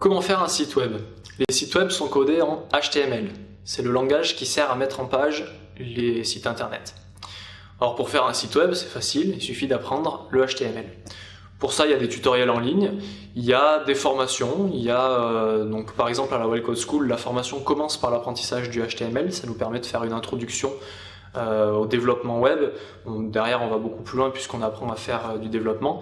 Comment faire un site web? Les sites web sont codés en HTML. C'est le langage qui sert à mettre en page les sites internet. Alors pour faire un site web, c'est facile, il suffit d'apprendre le HTML. Pour ça, il y a des tutoriels en ligne, il y a des formations, il y a donc par exemple à la Well Code School, la formation commence par l'apprentissage du HTML, ça nous permet de faire une introduction au développement web. Derrière, on va beaucoup plus loin puisqu'on apprend à faire du développement.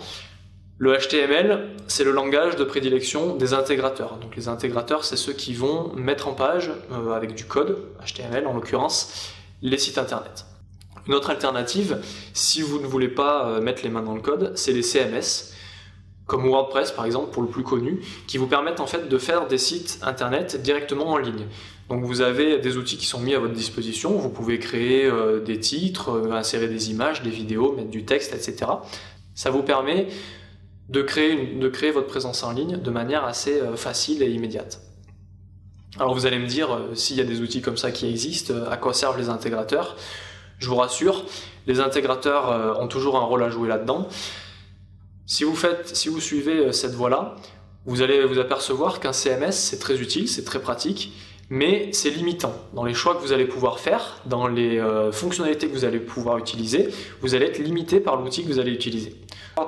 Le HTML, c'est le langage de prédilection des intégrateurs. Donc les intégrateurs, c'est ceux qui vont mettre en page, avec du code, HTML en l'occurrence, les sites internet. Une autre alternative, si vous ne voulez pas mettre les mains dans le code, c'est les CMS, comme WordPress par exemple, pour le plus connu, qui vous permettent en fait de faire des sites internet directement en ligne. Donc vous avez des outils qui sont mis à votre disposition, vous pouvez créer des titres, insérer des images, des vidéos, mettre du texte, etc. Ça vous permet de créer votre présence en ligne de manière assez facile et immédiate. Alors vous allez me dire, s'il y a des outils comme ça qui existent, à quoi servent les intégrateurs? Je vous rassure, les intégrateurs ont toujours un rôle à jouer là-dedans. Si vous suivez cette voie-là, vous allez vous apercevoir qu'un CMS c'est très utile, c'est très pratique, mais c'est limitant. Dans les choix que vous allez pouvoir faire, dans les fonctionnalités que vous allez pouvoir utiliser, vous allez être limité par l'outil que vous allez utiliser.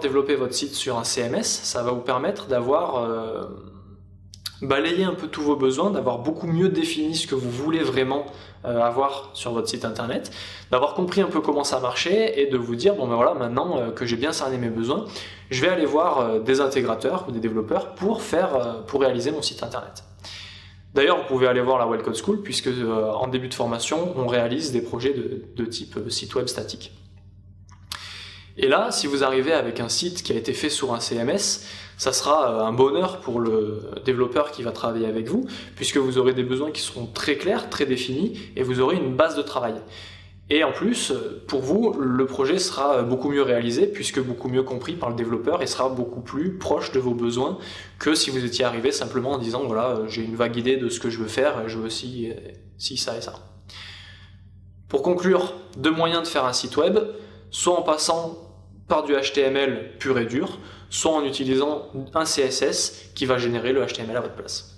Développer votre site sur un CMS, ça va vous permettre d'avoir balayé un peu tous vos besoins, d'avoir beaucoup mieux défini ce que vous voulez vraiment avoir sur votre site internet, d'avoir compris un peu comment ça marchait et de vous dire bon ben voilà, maintenant que j'ai bien cerné mes besoins, je vais aller voir des intégrateurs ou des développeurs pour réaliser mon site internet. D'ailleurs, vous pouvez aller voir la Well Code School puisque en début de formation, on réalise des projets de type site web statique. Et là, si vous arrivez avec un site qui a été fait sur un CMS, ça sera un bonheur pour le développeur qui va travailler avec vous, puisque vous aurez des besoins qui seront très clairs, très définis, et vous aurez une base de travail. Et en plus, pour vous, le projet sera beaucoup mieux réalisé, puisque beaucoup mieux compris par le développeur, et sera beaucoup plus proche de vos besoins que si vous étiez arrivé simplement en disant voilà, j'ai une vague idée de ce que je veux faire, je veux ci, ça et ça. Pour conclure, deux moyens de faire un site web, soit en passant par du HTML pur et dur, soit en utilisant un CSS qui va générer le HTML à votre place.